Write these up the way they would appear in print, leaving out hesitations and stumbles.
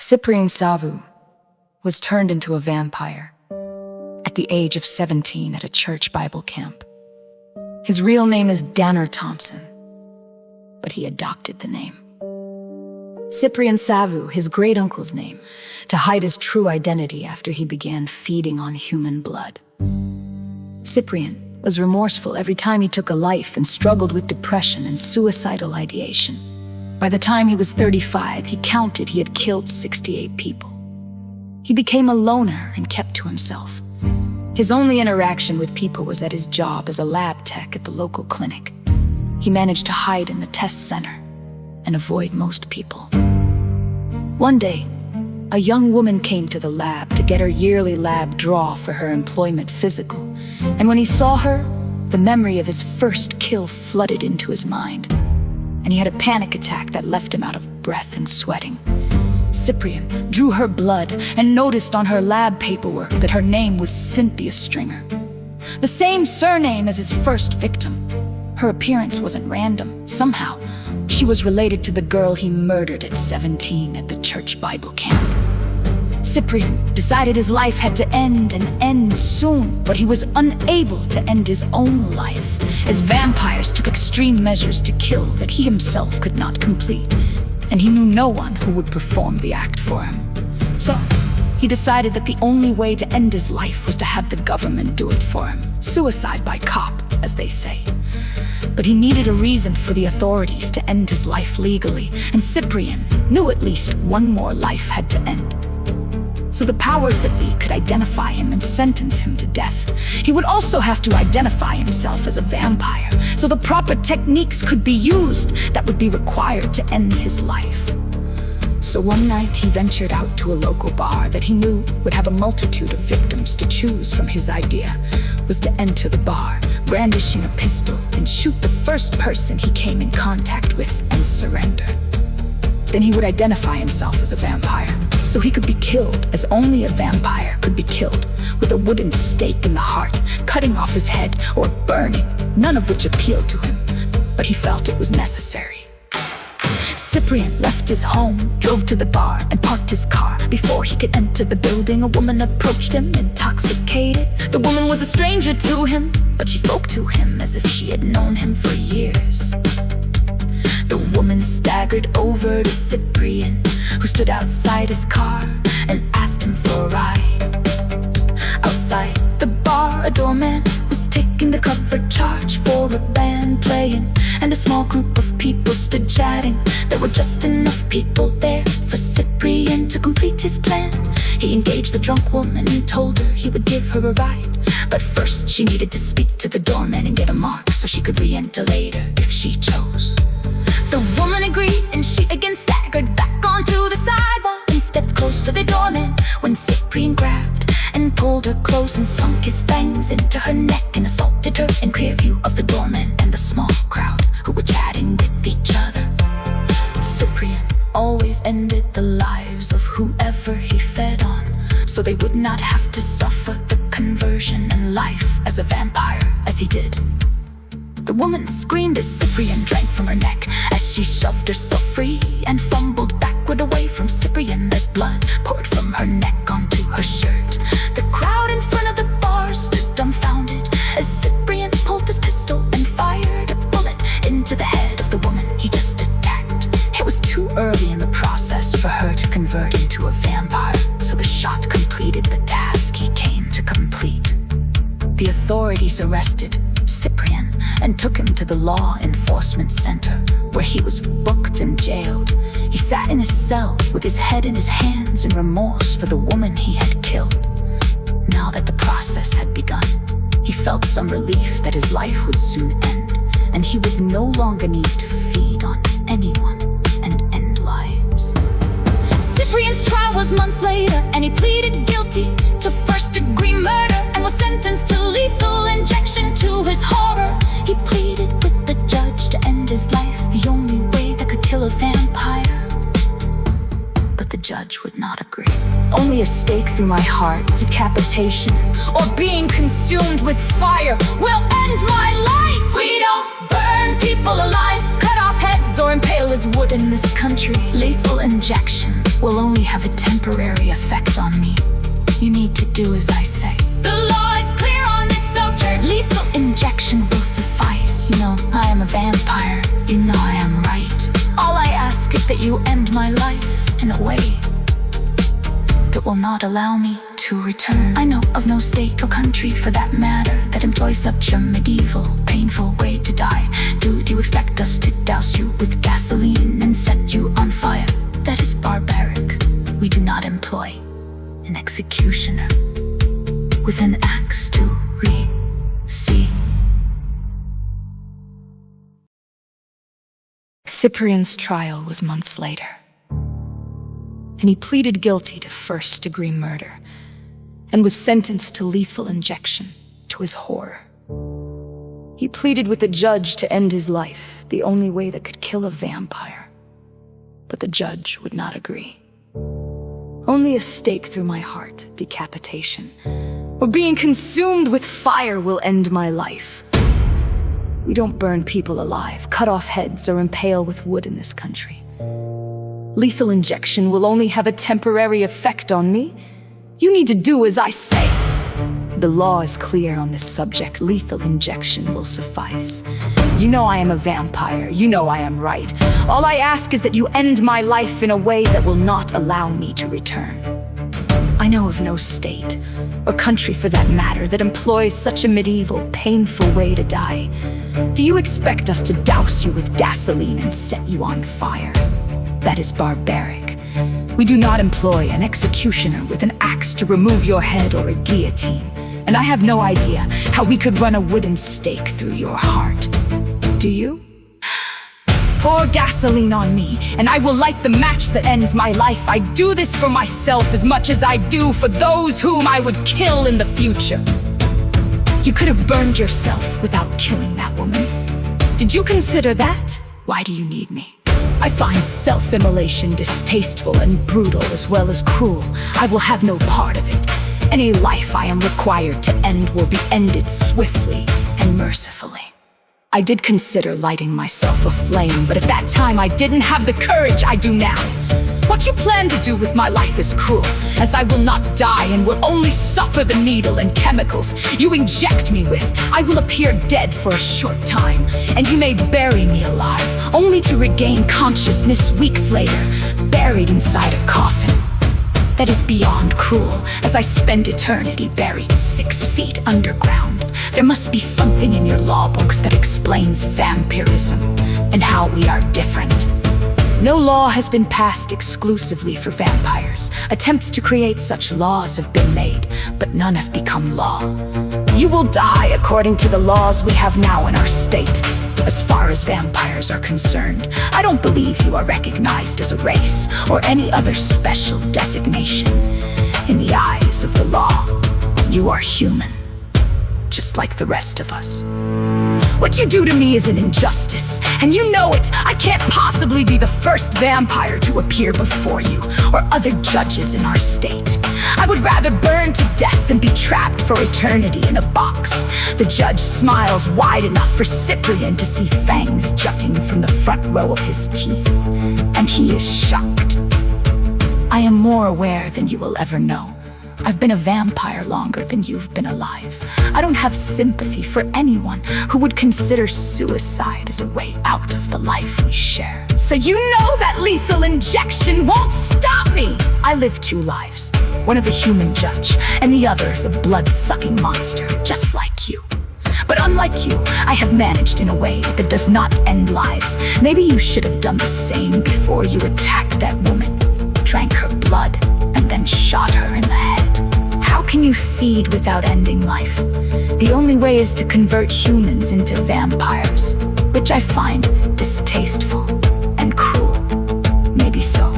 Cyprian Savu was turned into a vampire at the age of 17 at a church Bible camp. His real name is Danner Thompson, but he adopted the name Cyprian Savu, his great-uncle's name, to hide his true identity after he began feeding on human blood. Cyprian was remorseful every time he took a life and struggled with depression and suicidal ideation. By the time he was 35, he counted he had killed 68 people. He became a loner and kept to himself. His only interaction with people was at his job as a lab tech at the local clinic. He managed to hide in the test center and avoid most people. One day, a young woman came to the lab to get her yearly lab draw for her employment physical, and when he saw her, the memory of his first kill flooded into his mind, and he had a panic attack that left him out of breath and sweating. Cyprian drew her blood and noticed on her lab paperwork that her name was Cynthia Stringer, the same surname as his first victim. Her appearance wasn't random. Somehow, she was related to the girl he murdered at 17 at the church Bible camp. Cyprian decided his life had to end and end soon, but he was unable to end his own life, as vampires took extreme measures to kill that he himself could not complete, and he knew no one who would perform the act for him. So, he decided that the only way to end his life was to have the government do it for him. Suicide by cop, as they say. But he needed a reason for the authorities to end his life legally, and Cyprian knew at least one more life had to end. So the powers that be could identify him and sentence him to death. He would also have to identify himself as a vampire, so the proper techniques could be used that would be required to end his life. So one night he ventured out to a local bar that he knew would have a multitude of victims to choose from. His idea was to enter the bar, brandishing a pistol, and shoot the first person he came in contact with and surrender. Then he would identify himself as a vampire, so he could be killed as only a vampire could be killed, with a wooden stake in the heart, cutting off his head, or burning, none of which appealed to him, but he felt it was necessary. Cyprian left his home, drove to the bar, and parked his car. Before he could enter the building, a woman approached him, intoxicated. The woman was a stranger to him, but she spoke to him as if she had known him for years. The woman staggered over to Cyprian, who stood outside his car, and asked him for a ride. Outside the bar, a doorman was taking the cover charge for a band playing, and a small group of people stood chatting. There were just enough people there for Cyprian to complete his plan. He engaged the drunk woman and told her he would give her a ride, but first she needed to speak to the doorman and get a mark so she could re-enter later if she chose. The woman agreed, and she again staggered back onto the sidewalk and stepped close to the doorman when Cyprian grabbed and pulled her close and sunk his fangs into her neck and assaulted her in clear view of the doorman and the small crowd who were chatting with each other. Cyprian always ended the lives of whoever he fed on, so they would not have to suffer the conversion and life as a vampire as he did. The woman screamed as Cyprian drank from her neck, as she shoved herself free and fumbled backward away from Cyprian as blood poured from her neck onto her shirt. The crowd in front of the bar stood dumbfounded as Cyprian pulled his pistol and fired a bullet into the head of the woman he just attacked. It was too early in the process for her to convert into a vampire, so the shot completed the task he came to complete. The authorities arrested Cyprian and took him to the law enforcement center, where he was booked and jailed. He sat in his cell with his head in his hands in remorse for the woman he had killed. Now that the process had begun, he felt some relief that his life would soon end, and he would no longer need to feed on anyone and end lives. Cyprian's trial was months later, and he pleaded guilty to first-degree murder and was sentenced to lethal injection. To his horror, he pleaded with the judge to end his life, the only way that could kill a vampire. But the judge would not agree. Only a stake through my heart, decapitation, or being consumed with fire will end my life. We don't burn people alive, cut off heads, or impale as wood in this country. Lethal injection will only have a temporary effect on me. You need to do as I say. The law is clear on this subject. Lethal injection will suffice. You know, I am a vampire. You know I am right. All I ask is that you end my life in a way that will not allow me to return. I know of no state or country, for that matter, that employs such a medieval, painful way to die. Do you expect us to douse you with gasoline and set you on fire? That is barbaric. We do not employ an executioner with an axe to see. Cyprian's trial was months later, and he pleaded guilty to first-degree murder and was sentenced to lethal injection. To his horror, he pleaded with the judge to end his life, the only way that could kill a vampire. But the judge would not agree. Only a stake through my heart, decapitation, or being consumed with fire will end my life. We don't burn people alive, cut off heads, or impale with wood in this country. Lethal injection will only have a temporary effect on me. You need to do as I say. The law is clear on this subject. Lethal injection will suffice. You know I am a vampire. You know I am right. All I ask is that you end my life in a way that will not allow me to return. I know of no state, or country for that matter, that employs such a medieval, painful way to die. Do you expect us to douse you with gasoline and set you on fire? That is barbaric. We do not employ an executioner with an axe to remove your head or a guillotine. And I have no idea how we could run a wooden stake through your heart. Do you? Pour gasoline on me, and I will light the match that ends my life. I do this for myself as much as I do for those whom I would kill in the future. You could have burned yourself without killing that woman. Did you consider that? Why do you need me? I find self-immolation distasteful and brutal as well as cruel. I will have no part of it. Any life I am required to end will be ended swiftly and mercifully. I did consider lighting myself aflame, but at that time I didn't have the courage I do now. What you plan to do with my life is cruel, as I will not die and will only suffer the needle and chemicals you inject me with. I will appear dead for a short time, and you may bury me alive, only to regain consciousness weeks later, buried inside a coffin. That is beyond cruel, as I spend eternity buried 6 feet underground. There must be something in your law books that explains vampirism and how we are different. No law has been passed exclusively for vampires. Attempts to create such laws have been made, but none have become law. You will die according to the laws we have now in our state. As far as vampires are concerned, I don't believe you are recognized as a race or any other special designation. In the eyes of the law, you are human, just like the rest of us. What you do to me is an injustice, and you know it. I can't possibly be the first vampire to appear before you or other judges in our state. I would rather burn to death than be trapped for eternity in a box. The judge smiles wide enough for Cyprian to see fangs jutting from the front row of his teeth, and he is shocked. I am more aware than you will ever know. I've been a vampire longer than you've been alive. I don't have sympathy for anyone who would consider suicide as a way out of the life we share. So you know that lethal injection won't stop me! I live 2 lives. One of a human judge, and the other is a blood-sucking monster, just like you. But unlike you, I have managed in a way that does not end lives. Maybe you should have done the same before you attacked that woman, drank her blood, and then shot her in the head. How can you feed without ending life? The only way is to convert humans into vampires, which I find distasteful and cruel. Maybe so,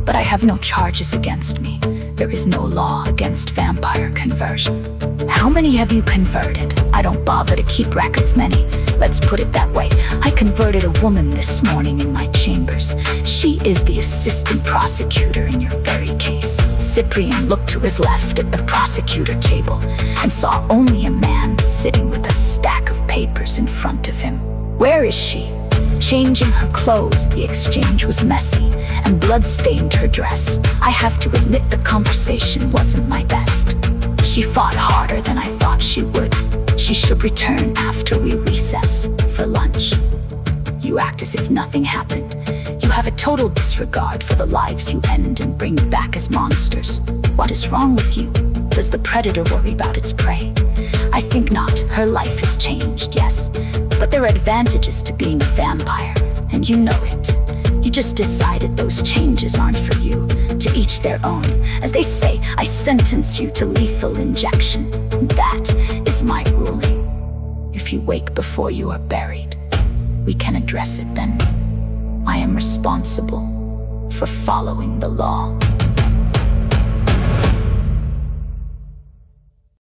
but I have no charges against me. There is no law against vampire conversion. How many have you converted? I don't bother to keep records many. Let's put it that way. I converted a woman this morning in my chambers. She is the assistant prosecutor in your very case. Cyprian looked to his left at the prosecutor table and saw only a man sitting with a stack of papers in front of him. Where is she? Changing her clothes, the exchange was messy, and blood stained her dress. I have to admit the conversation wasn't my best. She fought harder than I thought she would. She should return after we recess for lunch. You act as if nothing happened. You have a total disregard for the lives you end and bring back as monsters. What is wrong with you? Does the predator worry about its prey? I think not. Her life has changed, yes. But there are advantages to being a vampire, and you know it. You just decided those changes aren't for you. To each their own. As they say, I sentence you to lethal injection. That is my ruling. If you wake before you are buried, we can address it then. I am responsible for following the law.